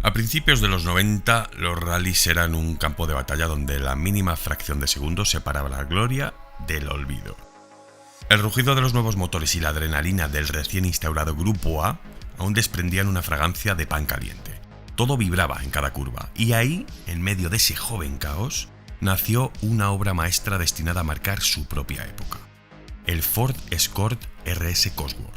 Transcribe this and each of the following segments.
A principios de los 90, los rallies eran un campo de batalla donde la mínima fracción de segundo separaba la gloria del olvido. El rugido de los nuevos motores y la adrenalina del recién instaurado Grupo A aún desprendían una fragancia de pan caliente. Todo vibraba en cada curva, y ahí, en medio de ese joven caos, nació una obra maestra destinada a marcar su propia época: el Ford Escort RS Cosworth.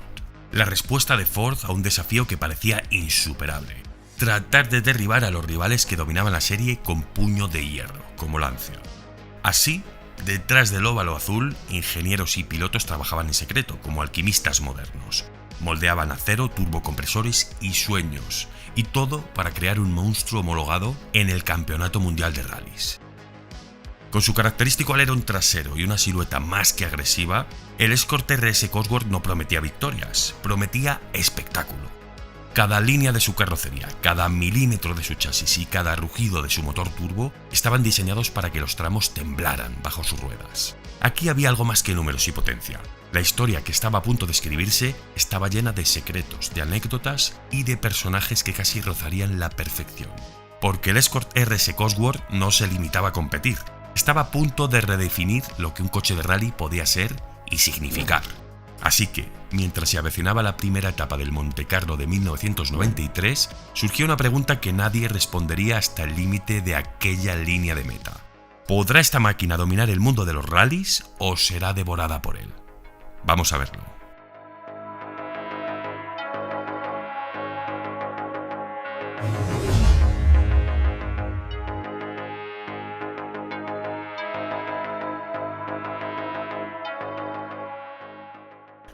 La respuesta de Ford a un desafío que parecía insuperable: tratar de derribar a los rivales que dominaban la serie con puño de hierro, como Lancia. Así, detrás del óvalo azul, ingenieros y pilotos trabajaban en secreto, como alquimistas modernos. Moldeaban acero, turbocompresores y sueños, y todo para crear un monstruo homologado en el Campeonato Mundial de Rallys. Con su característico alerón trasero y una silueta más que agresiva, el Escort RS Cosworth no prometía victorias, prometía espectáculo. Cada línea de su carrocería, cada milímetro de su chasis y cada rugido de su motor turbo estaban diseñados para que los tramos temblaran bajo sus ruedas. Aquí había algo más que números y potencia. La historia que estaba a punto de escribirse estaba llena de secretos, de anécdotas y de personajes que casi rozarían la perfección. Porque el Escort RS Cosworth no se limitaba a competir, estaba a punto de redefinir lo que un coche de rally podía ser y significar. Así que, mientras se avecinaba la primera etapa del Montecarlo de 1993, surgió una pregunta que nadie respondería hasta el límite de aquella línea de meta. ¿Podrá esta máquina dominar el mundo de los rallies o será devorada por él? Vamos a verlo.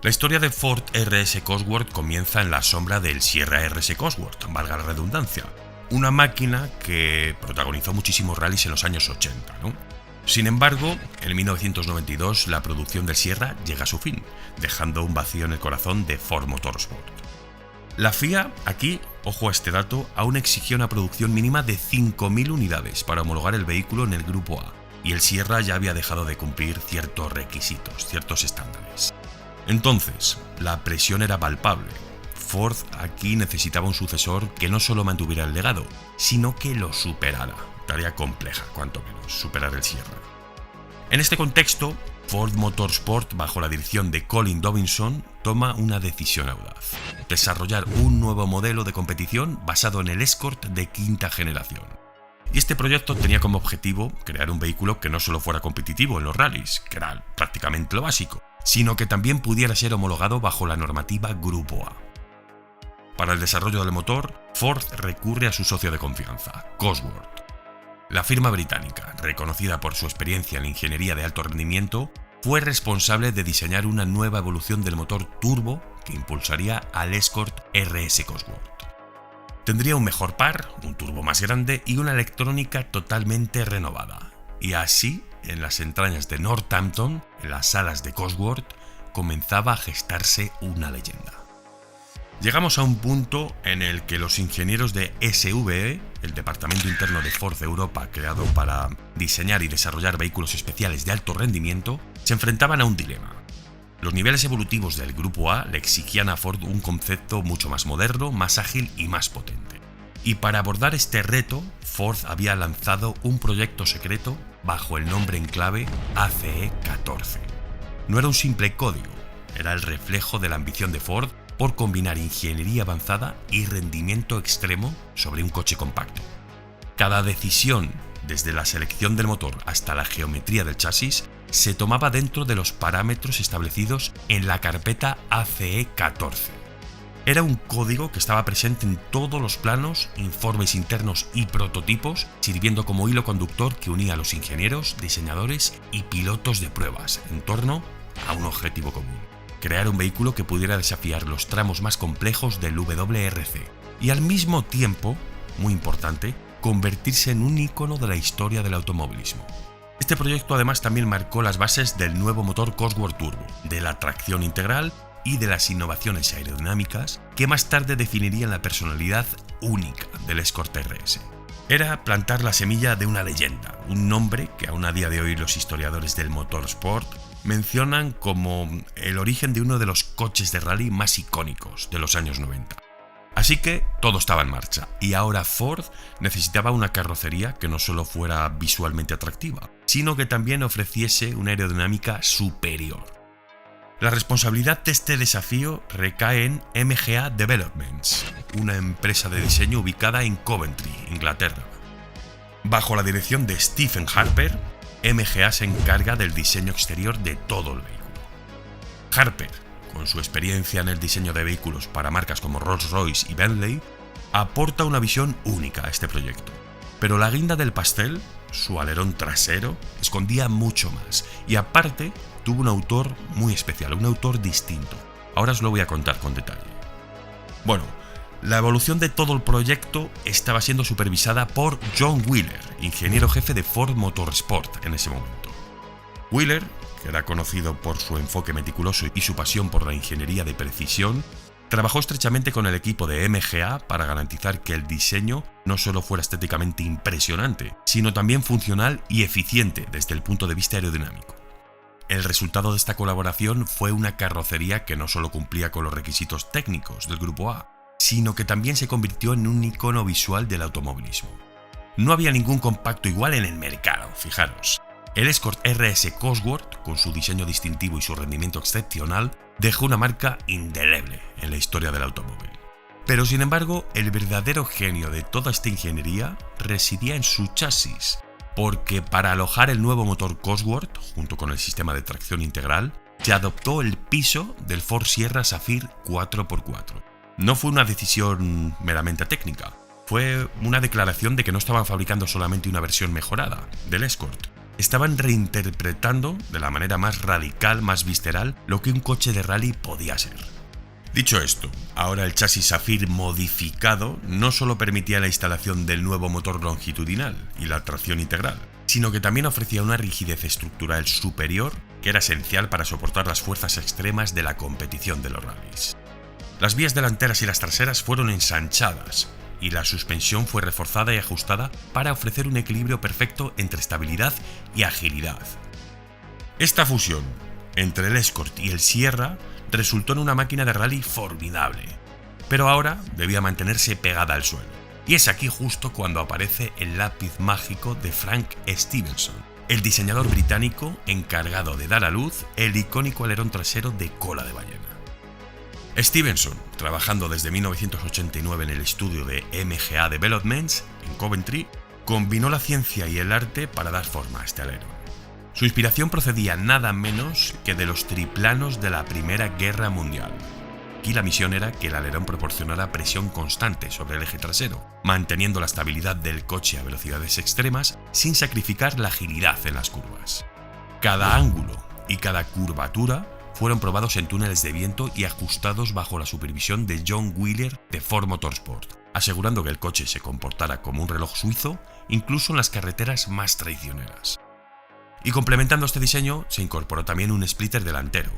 La historia de Ford RS Cosworth comienza en la sombra del Sierra RS Cosworth, valga la redundancia, una máquina que protagonizó muchísimos rallies en los años 80, ¿no? Sin embargo, en 1992 la producción del Sierra llega a su fin, dejando un vacío en el corazón de Ford Motorsport. La FIA, aquí, ojo a este dato, aún exigía una producción mínima de 5.000 unidades para homologar el vehículo en el Grupo A, y el Sierra ya había dejado de cumplir ciertos requisitos, ciertos estándares. Entonces, la presión era palpable. Ford aquí necesitaba un sucesor que no solo mantuviera el legado, sino que lo superara. Tarea compleja, cuanto menos, superar el Sierra. En este contexto, Ford Motorsport, bajo la dirección de Colin Dobinson, toma una decisión audaz: desarrollar un nuevo modelo de competición basado en el Escort de quinta generación. Y este proyecto tenía como objetivo crear un vehículo que no solo fuera competitivo en los rallies, que era prácticamente lo básico, sino que también pudiera ser homologado bajo la normativa Grupo A. Para el desarrollo del motor, Ford recurre a su socio de confianza, Cosworth. La firma británica, reconocida por su experiencia en la ingeniería de alto rendimiento, fue responsable de diseñar una nueva evolución del motor turbo que impulsaría al Escort RS Cosworth. Tendría un mejor par, un turbo más grande y una electrónica totalmente renovada. Y así, en las entrañas de Northampton, en las salas de Cosworth, comenzaba a gestarse una leyenda. Llegamos a un punto en el que los ingenieros de SVE, el departamento interno de Ford Europa creado para diseñar y desarrollar vehículos especiales de alto rendimiento, se enfrentaban a un dilema. Los niveles evolutivos del Grupo A le exigían a Ford un concepto mucho más moderno, más ágil y más potente. Y para abordar este reto, Ford había lanzado un proyecto secreto bajo el nombre en clave ACE14. No era un simple código, era el reflejo de la ambición de Ford por combinar ingeniería avanzada y rendimiento extremo sobre un coche compacto. Cada decisión, desde la selección del motor hasta la geometría del chasis, se tomaba dentro de los parámetros establecidos en la carpeta ACE14. Era un código que estaba presente en todos los planos, informes internos y prototipos, sirviendo como hilo conductor que unía a los ingenieros, diseñadores y pilotos de pruebas en torno a un objetivo común: crear un vehículo que pudiera desafiar los tramos más complejos del WRC y al mismo tiempo, muy importante, convertirse en un ícono de la historia del automovilismo. Este proyecto además también marcó las bases del nuevo motor Cosworth Turbo, de la tracción integral y de las innovaciones aerodinámicas que más tarde definirían la personalidad única del Escort RS. Era plantar la semilla de una leyenda, un nombre que aún a día de hoy los historiadores del motorsport mencionan como el origen de uno de los coches de rally más icónicos de los años 90. Así que todo estaba en marcha, y ahora Ford necesitaba una carrocería que no solo fuera visualmente atractiva, sino que también ofreciese una aerodinámica superior. La responsabilidad de este desafío recae en MGA Developments, una empresa de diseño ubicada en Coventry, Inglaterra. Bajo la dirección de Stephen Harper, MGA se encarga del diseño exterior de todo el vehículo. Harper, con su experiencia en el diseño de vehículos para marcas como Rolls-Royce y Bentley, aporta una visión única a este proyecto. Pero la guinda del pastel, su alerón trasero, escondía mucho más, y aparte tuvo un autor muy especial, un autor distinto. Ahora os lo voy a contar con detalle. Bueno, la evolución de todo el proyecto estaba siendo supervisada por John Wheeler, ingeniero jefe de Ford Motorsport en ese momento. Wheeler, que era conocido por su enfoque meticuloso y su pasión por la ingeniería de precisión, trabajó estrechamente con el equipo de MGA para garantizar que el diseño no solo fuera estéticamente impresionante, sino también funcional y eficiente desde el punto de vista aerodinámico. El resultado de esta colaboración fue una carrocería que no solo cumplía con los requisitos técnicos del Grupo A, sino que también se convirtió en un icono visual del automovilismo. No había ningún compacto igual en el mercado, fijaros. El Escort RS Cosworth, con su diseño distintivo y su rendimiento excepcional, dejó una marca indeleble en la historia del automóvil. Pero sin embargo, el verdadero genio de toda esta ingeniería residía en su chasis, porque para alojar el nuevo motor Cosworth, junto con el sistema de tracción integral, se adoptó el piso del Ford Sierra Sapphire 4x4. No fue una decisión meramente técnica, fue una declaración de que no estaban fabricando solamente una versión mejorada del Escort. Estaban reinterpretando de la manera más radical, más visceral, lo que un coche de rally podía ser. Dicho esto, ahora el chasis Sapphire modificado no solo permitía la instalación del nuevo motor longitudinal y la tracción integral, sino que también ofrecía una rigidez estructural superior que era esencial para soportar las fuerzas extremas de la competición de los rallies. Las vías delanteras y las traseras fueron ensanchadas, y la suspensión fue reforzada y ajustada para ofrecer un equilibrio perfecto entre estabilidad y agilidad. Esta fusión entre el Escort y el Sierra resultó en una máquina de rally formidable, pero ahora debía mantenerse pegada al suelo. Y es aquí justo cuando aparece el lápiz mágico de Frank Stevenson, el diseñador británico encargado de dar a luz el icónico alerón trasero de cola de ballena. Stevenson, trabajando desde 1989 en el estudio de MGA Developments en Coventry, combinó la ciencia y el arte para dar forma a este alerón. Su inspiración procedía nada menos que de los triplanos de la Primera Guerra Mundial. Aquí la misión era que el alerón proporcionara presión constante sobre el eje trasero, manteniendo la estabilidad del coche a velocidades extremas sin sacrificar la agilidad en las curvas. Cada ángulo y cada curvatura fueron probados en túneles de viento y ajustados bajo la supervisión de John Wheeler de Ford Motorsport, asegurando que el coche se comportara como un reloj suizo incluso en las carreteras más traicioneras. Y complementando este diseño, se incorporó también un splitter delantero,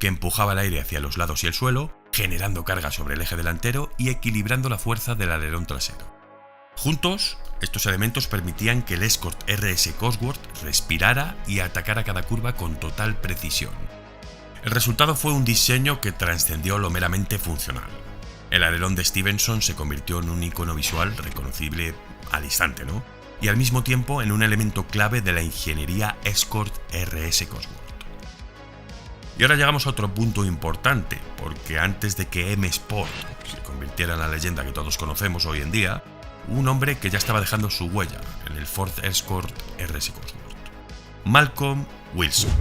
que empujaba el aire hacia los lados y el suelo, generando carga sobre el eje delantero y equilibrando la fuerza del alerón trasero. Juntos, estos elementos permitían que el Escort RS Cosworth respirara y atacara cada curva con total precisión. El resultado fue un diseño que trascendió lo meramente funcional. El alerón de Stevenson se convirtió en un icono visual reconocible al instante, ¿no? Y al mismo tiempo en un elemento clave de la ingeniería Escort RS Cosworth. Y ahora llegamos a otro punto importante, porque antes de que M Sport se convirtiera en la leyenda que todos conocemos hoy en día, hubo un hombre que ya estaba dejando su huella en el Ford Escort RS Cosworth: Malcolm Wilson.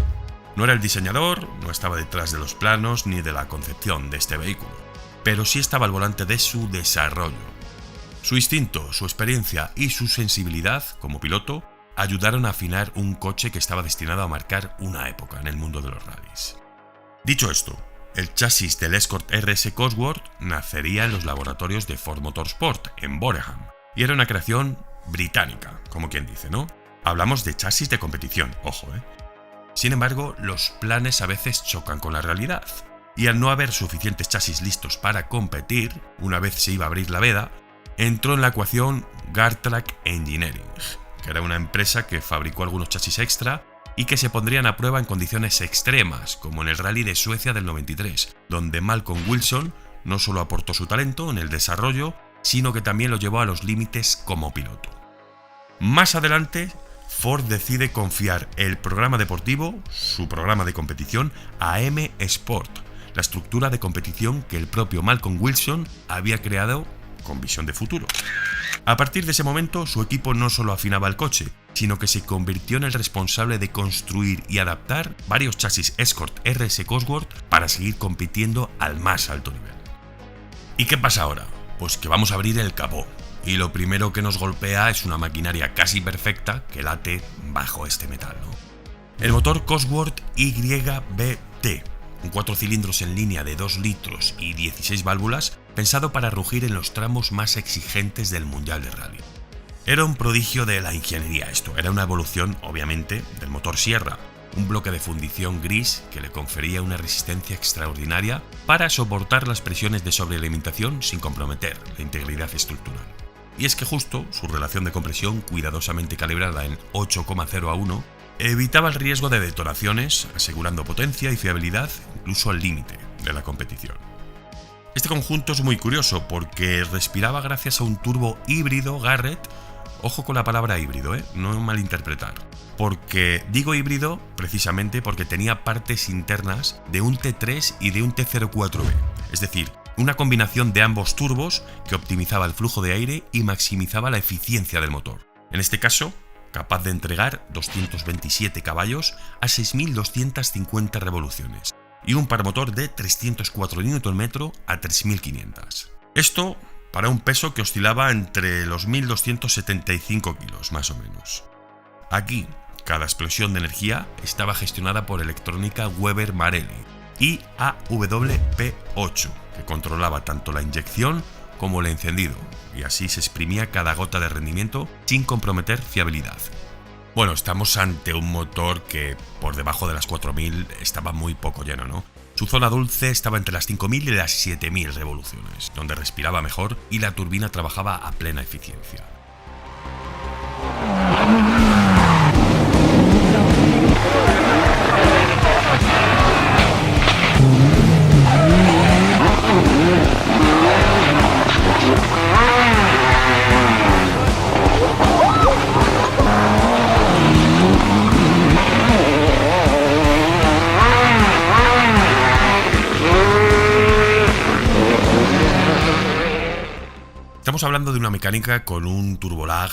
No era el diseñador, no estaba detrás de los planos ni de la concepción de este vehículo, pero sí estaba al volante de su desarrollo. Su instinto, su experiencia y su sensibilidad como piloto ayudaron a afinar un coche que estaba destinado a marcar una época en el mundo de los rallies. Dicho esto, el chasis del Escort RS Cosworth nacería en los laboratorios de Ford Motorsport en Boreham, y era una creación británica, como quien dice, ¿no? Hablamos de chasis de competición, ojo, Sin embargo, los planes a veces chocan con la realidad, y al no haber suficientes chasis listos para competir, una vez se iba a abrir la veda, entró en la ecuación Gartrack Engineering, que era una empresa que fabricó algunos chasis extra y que se pondrían a prueba en condiciones extremas, como en el Rally de Suecia del 93, donde Malcolm Wilson no solo aportó su talento en el desarrollo, sino que también lo llevó a los límites como piloto. Más adelante, Ford decide confiar el programa deportivo, su programa de competición, a M Sport, la estructura de competición que el propio Malcolm Wilson había creado con visión de futuro. A partir de ese momento, su equipo no solo afinaba el coche, sino que se convirtió en el responsable de construir y adaptar varios chasis Escort RS Cosworth para seguir compitiendo al más alto nivel. ¿Y qué pasa ahora? Pues que vamos a abrir el capó, y lo primero que nos golpea es una maquinaria casi perfecta que late bajo este metal, ¿no? El motor Cosworth YBT, un 4 cilindros en línea de 2 litros y 16 válvulas, pensado para rugir en los tramos más exigentes del Mundial de Rally. Era un prodigio de la ingeniería esto, era una evolución, obviamente, del motor Sierra, un bloque de fundición gris que le confería una resistencia extraordinaria para soportar las presiones de sobrealimentación sin comprometer la integridad estructural. Y es que justo su relación de compresión, cuidadosamente calibrada en 8,0 a 1, evitaba el riesgo de detonaciones, asegurando potencia y fiabilidad incluso al límite de la competición. Este conjunto es muy curioso porque respiraba gracias a un turbo híbrido Garrett. Ojo con la palabra híbrido, no malinterpretar. Porque digo híbrido precisamente porque tenía partes internas de un T3 y de un T04B. Es decir, una combinación de ambos turbos que optimizaba el flujo de aire y maximizaba la eficiencia del motor. En este caso, capaz de entregar 227 caballos a 6.250 revoluciones y un par motor de 304 Nm a 3.500. Esto para un peso que oscilaba entre los 1.275 kilos, más o menos. Aquí, cada explosión de energía estaba gestionada por electrónica Weber Marelli y AWP8, que controlaba tanto la inyección como el encendido, y así se exprimía cada gota de rendimiento sin comprometer fiabilidad. Bueno, estamos ante un motor que por debajo de las 4.000 estaba muy poco lleno, ¿no? Su zona dulce estaba entre las 5.000 y las 7.000 revoluciones, donde respiraba mejor y la turbina trabajaba a plena eficiencia. Estamos hablando de una mecánica con un turbolag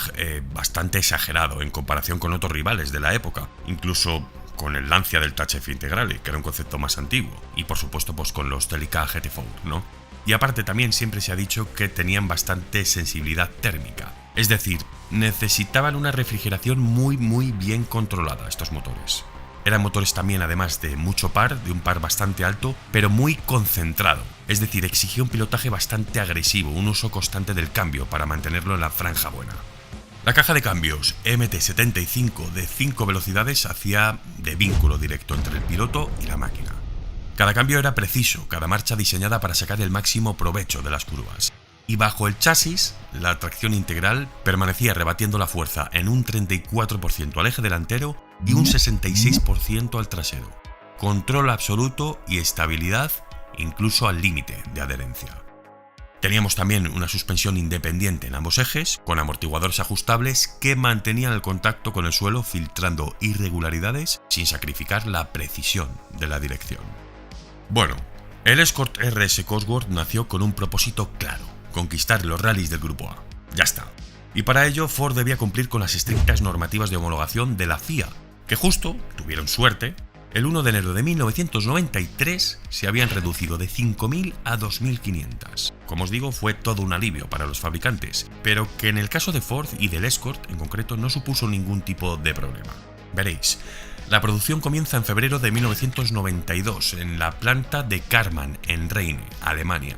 bastante exagerado en comparación con otros rivales de la época, incluso con el Lancia del Touch F Integrale, que era un concepto más antiguo, y por supuesto pues con los Delica GT4, ¿no? Y aparte también siempre se ha dicho que tenían bastante sensibilidad térmica, es decir, necesitaban una refrigeración muy bien controlada estos motores. Eran motores también, además de mucho par, de un par bastante alto, pero muy concentrado. Es decir, exigía un pilotaje bastante agresivo, un uso constante del cambio para mantenerlo en la franja buena. La caja de cambios MT75 de 5 velocidades hacía de vínculo directo entre el piloto y la máquina. Cada cambio era preciso, cada marcha diseñada para sacar el máximo provecho de las curvas. Y bajo el chasis, la tracción integral permanecía rebatiendo la fuerza en un 34% al eje delantero y un 66% al trasero. Control absoluto y estabilidad incluso al límite de adherencia. Teníamos también una suspensión independiente en ambos ejes, con amortiguadores ajustables que mantenían el contacto con el suelo filtrando irregularidades sin sacrificar la precisión de la dirección. Bueno, el Escort RS Cosworth nació con un propósito claro: conquistar los rallies del Grupo A. Ya está. Y para ello Ford debía cumplir con las estrictas normativas de homologación de la FIA, que justo, tuvieron suerte, el 1 de enero de 1993 se habían reducido de 5.000 a 2.500. Como os digo, fue todo un alivio para los fabricantes, pero que en el caso de Ford y del Escort en concreto no supuso ningún tipo de problema. Veréis, la producción comienza en febrero de 1992 en la planta de Karmann en Rheine, Alemania.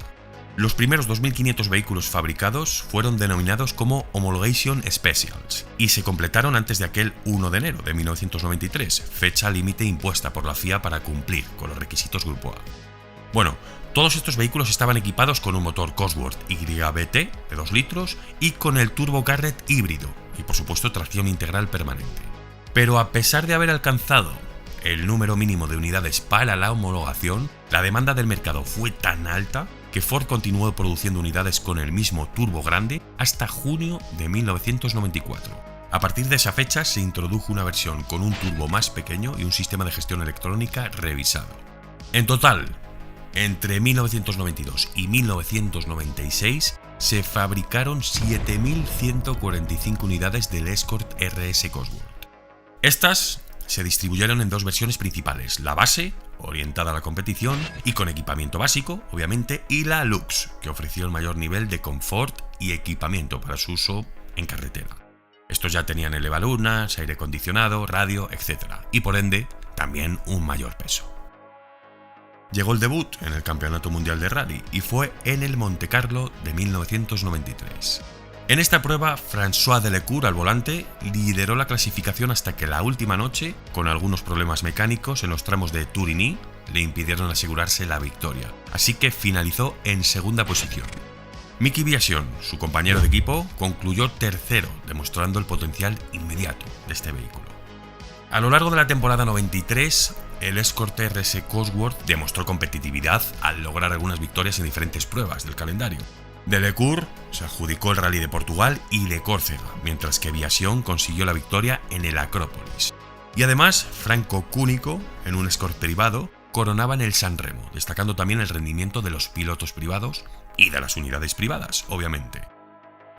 Los primeros 2.500 vehículos fabricados fueron denominados como Homologation Specials y se completaron antes de aquel 1 de enero de 1993, fecha límite impuesta por la FIA para cumplir con los requisitos Grupo A. Bueno, todos estos vehículos estaban equipados con un motor Cosworth YBT de 2 litros y con el turbo Garrett híbrido y por supuesto tracción integral permanente. Pero a pesar de haber alcanzado el número mínimo de unidades para la homologación, la demanda del mercado fue tan alta que Ford continuó produciendo unidades con el mismo turbo grande hasta junio de 1994. A partir de esa fecha se introdujo una versión con un turbo más pequeño y un sistema de gestión electrónica revisado. En total, entre 1992 y 1996 se fabricaron 7.145 unidades del Escort RS Cosworth. Estas se distribuyeron en dos versiones principales, la base, orientada a la competición y con equipamiento básico, obviamente, y la Lux, que ofreció el mayor nivel de confort y equipamiento para su uso en carretera. Estos ya tenían elevalunas, aire acondicionado, radio, etc. Y por ende, también un mayor peso. Llegó el debut en el Campeonato Mundial de Rally y fue en el Montecarlo de 1993. En esta prueba, François Delecourt al volante lideró la clasificación hasta que la última noche, con algunos problemas mecánicos en los tramos de Turigny, le impidieron asegurarse la victoria, así que finalizó en segunda posición. Miki Biasion, su compañero de equipo, concluyó tercero, demostrando el potencial inmediato de este vehículo. A lo largo de la temporada 93, el Escort RS Cosworth demostró competitividad al lograr algunas victorias en diferentes pruebas del calendario. Delecourt se adjudicó el Rally de Portugal y de Córcega, mientras que Biasion consiguió la victoria en el Acrópolis. Y además, Franco Cúnico, en un Escort privado, coronaban el San Remo, destacando también el rendimiento de los pilotos privados y de las unidades privadas, obviamente.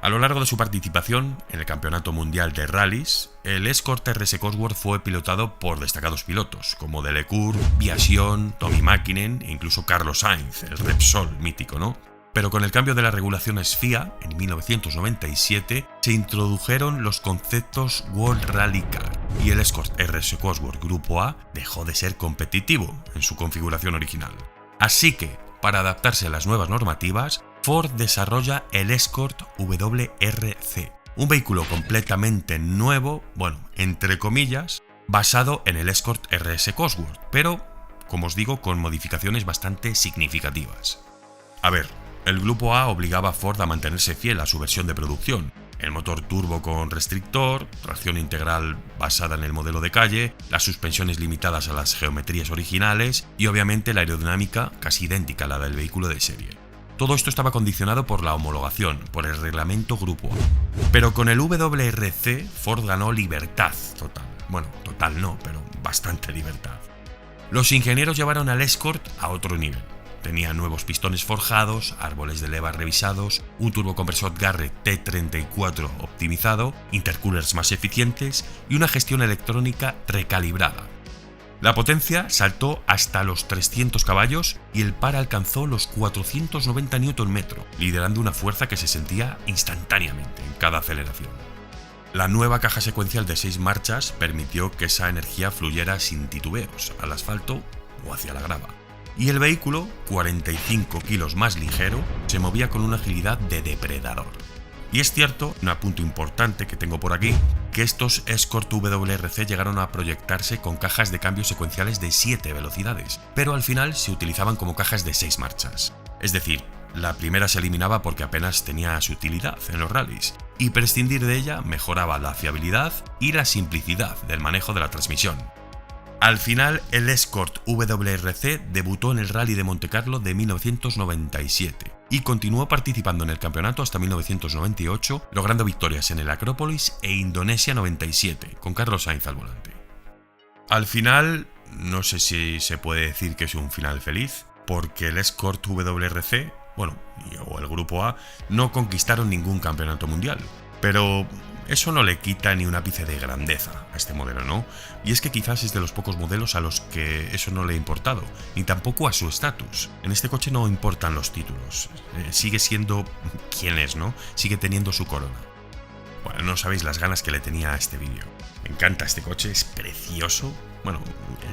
A lo largo de su participación en el Campeonato Mundial de Rallys, el Escort RS Cosworth fue pilotado por destacados pilotos como Delecourt, Biasion, Tommy Mäkinen e incluso Carlos Sainz, el Repsol mítico, ¿no? Pero con el cambio de las regulaciones FIA, en 1997, se introdujeron los conceptos World Rally Car y el Escort RS Cosworth Grupo A dejó de ser competitivo en su configuración original. Así que, para adaptarse a las nuevas normativas, Ford desarrolla el Escort WRC, un vehículo completamente nuevo, entre comillas, basado en el Escort RS Cosworth, pero, como os digo, con modificaciones bastante significativas. A ver, el Grupo A obligaba a Ford a mantenerse fiel a su versión de producción, el motor turbo con restrictor, tracción integral basada en el modelo de calle, las suspensiones limitadas a las geometrías originales y obviamente la aerodinámica casi idéntica a la del vehículo de serie. Todo esto estaba condicionado por la homologación, por el reglamento Grupo A. Pero con el WRC, Ford ganó libertad total. Bueno, total no, pero bastante libertad. Los ingenieros llevaron al Escort a otro nivel. Tenía nuevos pistones forjados, árboles de leva revisados, un turbocompresor Garrett T34 optimizado, intercoolers más eficientes y una gestión electrónica recalibrada. La potencia saltó hasta los 300 caballos y el par alcanzó los 490 Nm, liderando una fuerza que se sentía instantáneamente en cada aceleración. La nueva caja secuencial de 6 marchas permitió que esa energía fluyera sin titubeos al asfalto o hacia la grava. Y el vehículo, 45 kilos más ligero, se movía con una agilidad de depredador. Y es cierto, un punto importante que tengo por aquí, que estos Escort WRC llegaron a proyectarse con cajas de cambio secuenciales de 7 velocidades, pero al final se utilizaban como cajas de 6 marchas. Es decir, la primera se eliminaba porque apenas tenía su utilidad en los rallies, y prescindir de ella mejoraba la fiabilidad y la simplicidad del manejo de la transmisión. Al final, el Escort WRC debutó en el Rally de Montecarlo de 1997 y continuó participando en el campeonato hasta 1998, logrando victorias en el Acrópolis e Indonesia 97, con Carlos Sainz al volante. Al final, no sé si se puede decir que es un final feliz, porque el Escort WRC, o el Grupo A, no conquistaron ningún campeonato mundial, pero eso no le quita ni un ápice de grandeza a este modelo, ¿no? Y es que quizás es de los pocos modelos a los que eso no le ha importado, ni tampoco a su estatus. En este coche no importan los títulos, sigue siendo quien es, ¿no? Sigue teniendo su corona. Bueno, no sabéis las ganas que le tenía a este vídeo. Me encanta este coche, es precioso.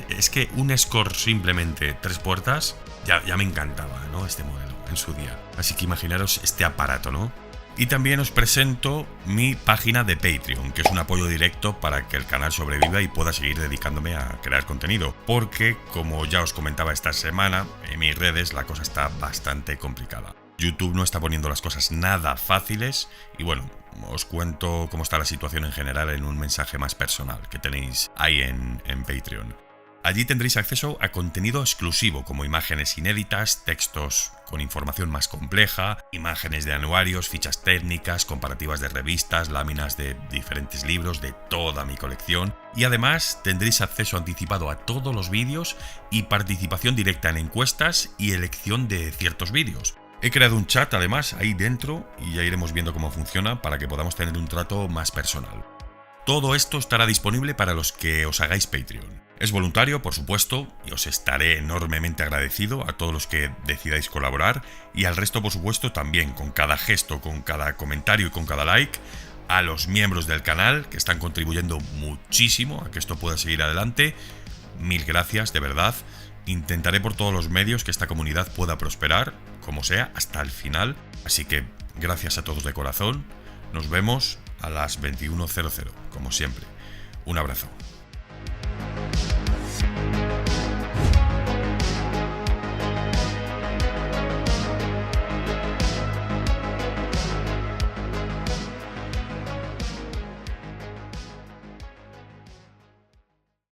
Es que un Escort simplemente 3 puertas, ya me encantaba, ¿no? Este modelo en su día. Así que imaginaros este aparato, ¿no? Y también os presento mi página de Patreon, que es un apoyo directo para que el canal sobreviva y pueda seguir dedicándome a crear contenido. Porque, como ya os comentaba esta semana, en mis redes la cosa está bastante complicada. YouTube no está poniendo las cosas nada fáciles y os cuento cómo está la situación en general en un mensaje más personal que tenéis ahí en Patreon. Allí tendréis acceso a contenido exclusivo como imágenes inéditas, textos con información más compleja, imágenes de anuarios, fichas técnicas, comparativas de revistas, láminas de diferentes libros de toda mi colección y además tendréis acceso anticipado a todos los vídeos y participación directa en encuestas y elección de ciertos vídeos. He creado un chat además ahí dentro y ya iremos viendo cómo funciona para que podamos tener un trato más personal. Todo esto estará disponible para los que os hagáis Patreon. Es voluntario, por supuesto, y os estaré enormemente agradecido a todos los que decidáis colaborar y al resto, por supuesto, también con cada gesto, con cada comentario y con cada like, a los miembros del canal que están contribuyendo muchísimo a que esto pueda seguir adelante. Mil gracias, de verdad. Intentaré por todos los medios que esta comunidad pueda prosperar, como sea, hasta el final. Así que gracias a todos de corazón. Nos vemos a las 21:00, como siempre. Un abrazo.